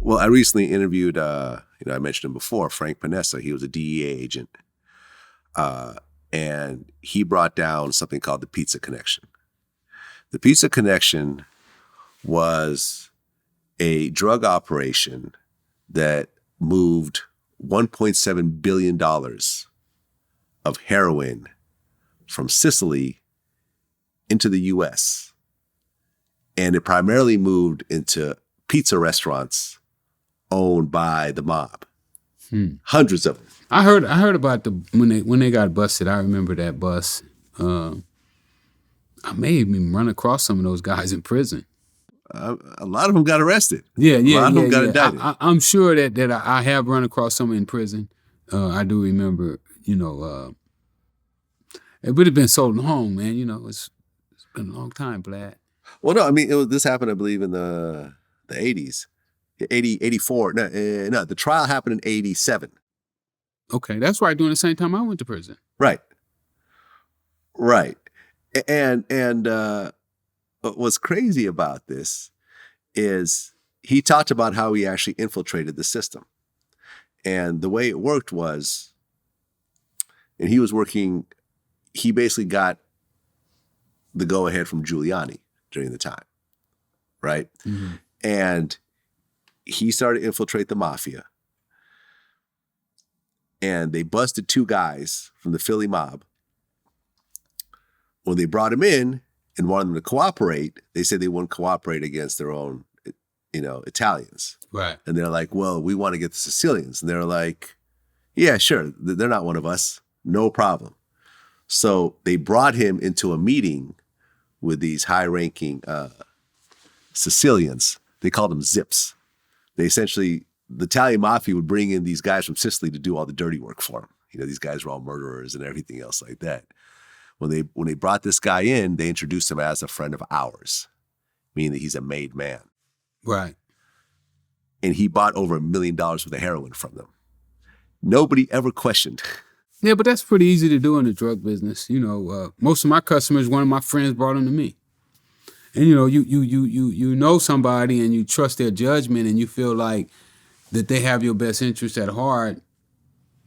Well, I recently interviewed, I mentioned him before, Frank Panessa. He was a DEA agent. And he brought down something called the Pizza Connection. The Pizza Connection was a drug operation that moved $1.7 billion of heroin from Sicily into the U.S. And it primarily moved into pizza restaurants owned by the mob. Hundreds of them. I heard about when they got busted. I remember that bus. I may even run across some of those guys in prison. A lot of them got arrested. Yeah. A lot of them got indicted. I'm sure that I have run across some in prison. I do remember, it would have been so long, man. It's been a long time, Vlad. Well, no, I mean, this happened, I believe, in the 80s. 84. No, the trial happened in 87. Okay, that's right. During the same time I went to prison. Right. And what's crazy about this is he talked about how he actually infiltrated the system. And the way it worked was, and he basically got the go-ahead from Giuliani during the time, right? Mm-hmm. And he started to infiltrate the mafia. And they busted 2 guys from the Philly mob. When they brought him in and wanted them to cooperate, they said they wouldn't cooperate against their own, Italians. Right. And they're like, well, we want to get the Sicilians. And they're like, yeah, sure. They're not one of us. No problem. So they brought him into a meeting with these high-ranking Sicilians. They called them Zips. They essentially, the Italian mafia would bring in these guys from Sicily to do all the dirty work for them. These guys were all murderers and everything else like that. When they brought this guy in, they introduced him as a friend of ours, meaning that he's a made man. Right. And he bought over $1 million worth of heroin from them. Nobody ever questioned. Yeah, but that's pretty easy to do in the drug business. Most of my customers, one of my friends brought them to me. And you know somebody and you trust their judgment and you feel like that they have your best interest at heart.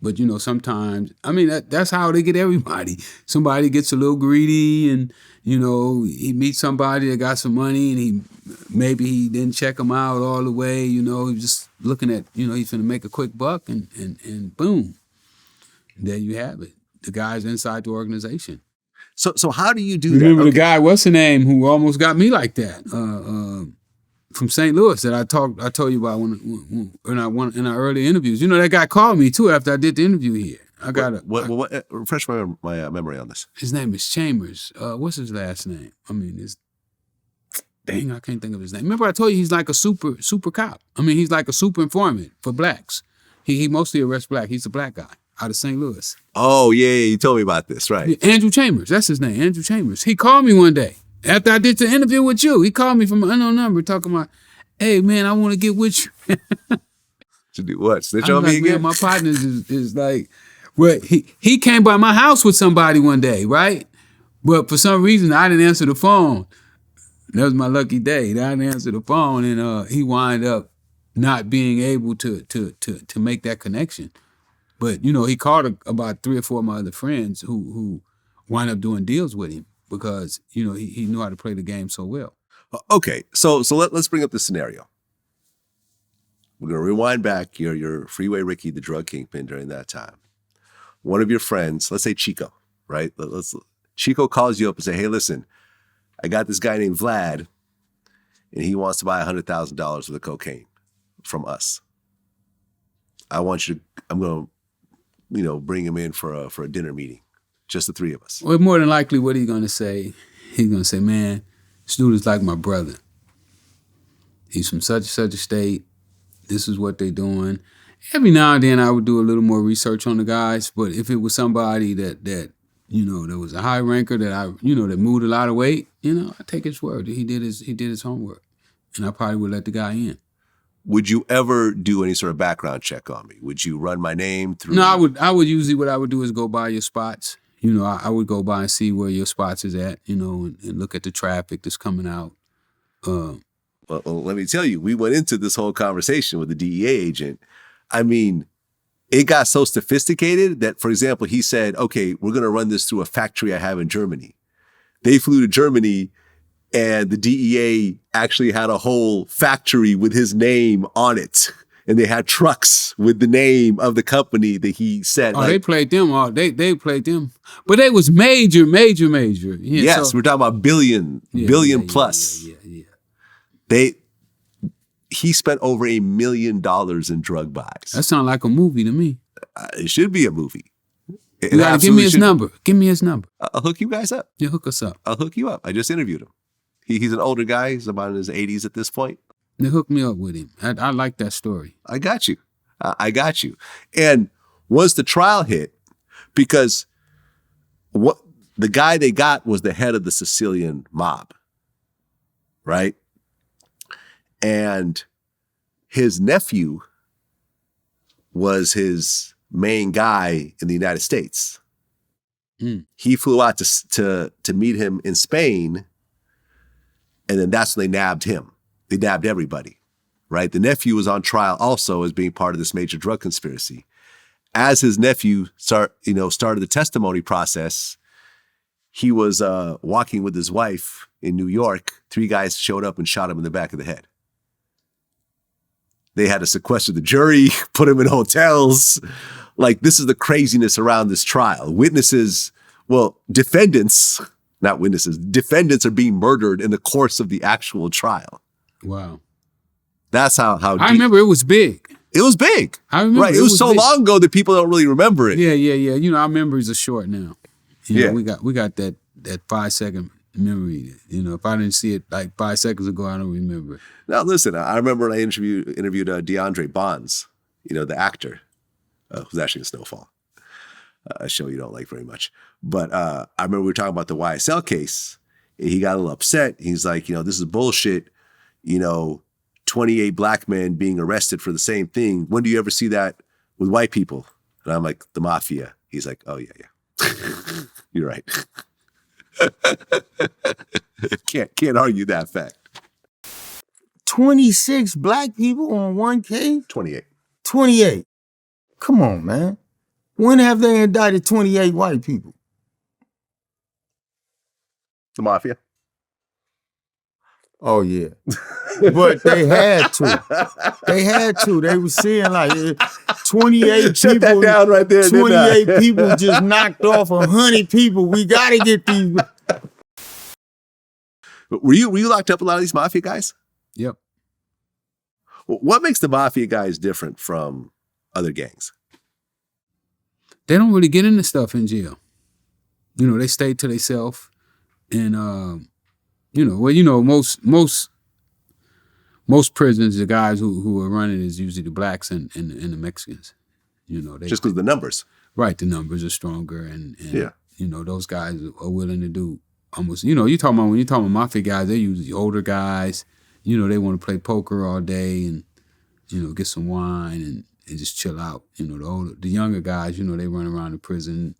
But sometimes, that's how they get everybody. Somebody gets a little greedy and, he meets somebody that got some money and maybe he didn't check him out all the way, he's just looking at, he's going to make a quick buck and boom, there you have it. The guy's inside the organization. So how do you do Remember that? Okay. The guy, what's the name, who almost got me like that, from St. Louis that I told you about in our early interviews. That guy called me too after I did the interview here. Refresh my memory on this. His name is Chambers. What's his last name? I can't think of his name. Remember I told you he's like a super cop. He's like a super informant for blacks. He mostly arrests black. He's a black guy out of St. Louis. Oh, yeah, you told me about this, right. Andrew Chambers, that's his name, Andrew Chambers. He called me one day after I did the interview with you. He called me from an unknown number talking about, hey, man, I want to get with you. To do what? Snitch on me again? Man, my partner is like, well, he came by my house with somebody one day, right? But for some reason, I didn't answer the phone. That was my lucky day. I didn't answer the phone, and he wound up not being able to make that connection. But, he called about 3 or 4 of my other friends who wound up doing deals with him because, he knew how to play the game so well. Okay, so let's bring up the scenario. We're going to rewind back. You're Freeway Ricky, the drug kingpin during that time. One of your friends, let's say Chico, right? Chico calls you up and say, hey, listen, I got this guy named Vlad, and he wants to buy $100,000 worth of cocaine from us. I'm going to bring him in for a dinner meeting, just the 3 of us. Well, more than likely, what he's going to say, man, this dude is like my brother. He's from such and such a state. This is what they're doing. Every now and then I would do a little more research on the guys, but if it was somebody that there was a high ranker that that moved a lot of weight, I take his word. He did his homework, and I probably would let the guy in. Would you ever do any sort of background check on me? Would you run my name through? No, I would usually, what I would do is go by your spots. I would go by and see where your spots is at, and look at the traffic that's coming out. Well, let me tell you, we went into this whole conversation with the DEA agent. I mean, it got so sophisticated that, for example, he said, okay, we're going to run this through a factory I have in Germany. They flew to Germany, and the DEA actually had a whole factory with his name on it. And they had trucks with the name of the company that he said. Oh, they played them all. They played them. But they was major. Yeah, yes, we're talking about billion plus. He spent over $1 million in drug buys. That sounds like a movie to me. It should be a movie. You gotta give me his number. Give me his number. I'll hook you guys up. Yeah, hook us up. I'll hook you up. I just interviewed him. He's an older guy. He's about in his 80s at this point. They hooked me up with him. I like that story. I got you. I got you. And once the trial hit, because what the guy they got was the head of the Sicilian mob, right? And his nephew was his main guy in the United States. He flew out to meet him in Spain, and then that's when they nabbed him. They nabbed everybody, right? The nephew was on trial also as being part of this major drug conspiracy. As his nephew started the testimony process, he was walking with his wife in New York. 3 guys showed up and shot him in the back of the head. They had to sequester the jury, put him in hotels. Like, this is the craziness around this trial. Defendants are being murdered in the course of the actual trial. Wow. That's how I remember it was big. It was big. I remember it was so big. Long ago that people don't really remember it. Yeah. You know, our memories are short now. You know, we got that 5-second memory. You know, if I didn't see it like 5 seconds ago, I don't remember it. Now listen, I remember when I interviewed DeAndre Bonds, you know, the actor, who's actually in Snowfall, a show you don't like very much. But I remember we were talking about the YSL case, and he got a little upset. He's like, you know, this is bullshit. You know, 28 black men being arrested for the same thing. When do you ever see that with white people? And I'm like, the mafia. He's like, oh, yeah. You're right. Can't argue that fact. 26 black people on one case? 28. 28. Come on, man. When have they indicted 28 white people? The mafia. Oh, yeah. But they had to. They were seeing like 28 Shut people. That down right there. 28 people just knocked off 100 people. We got to get these. Were you locked up a lot of these mafia guys? Yep. What makes the mafia guys different from other gangs? They don't really get into stuff in jail. You know, they stay to themselves. And, most prisons, the guys who are running is usually the blacks and the Mexicans. You know, just because the numbers. Right, the numbers are stronger, and yeah. You know, those guys are willing to do almost. You know, when you're talking about mafia guys, they're usually older guys. You know, they want to play poker all day and get some wine and just chill out. You know, the younger guys, you know, they run around the prison,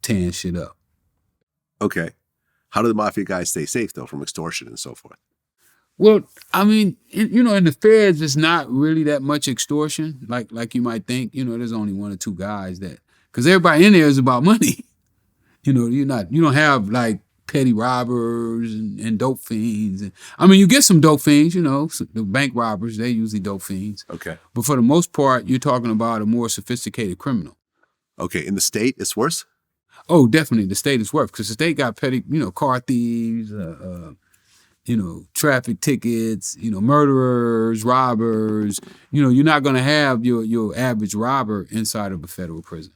tearing shit up. Okay. How do the mafia guys stay safe, though, from extortion and so forth? Well, I mean, in the feds, it's not really that much extortion, like you might think. You know, there's only 1 or 2 guys because everybody in there is about money. You know, you don't have like petty robbers and dope fiends. I mean, you get some dope fiends, the bank robbers, they're usually dope fiends. Okay. But for the most part, you're talking about a more sophisticated criminal. Okay. In the state, it's worse? Oh, definitely. The state is worse because the state got petty, car thieves, traffic tickets, murderers, robbers. You're not going to have your average robber inside of a federal prison.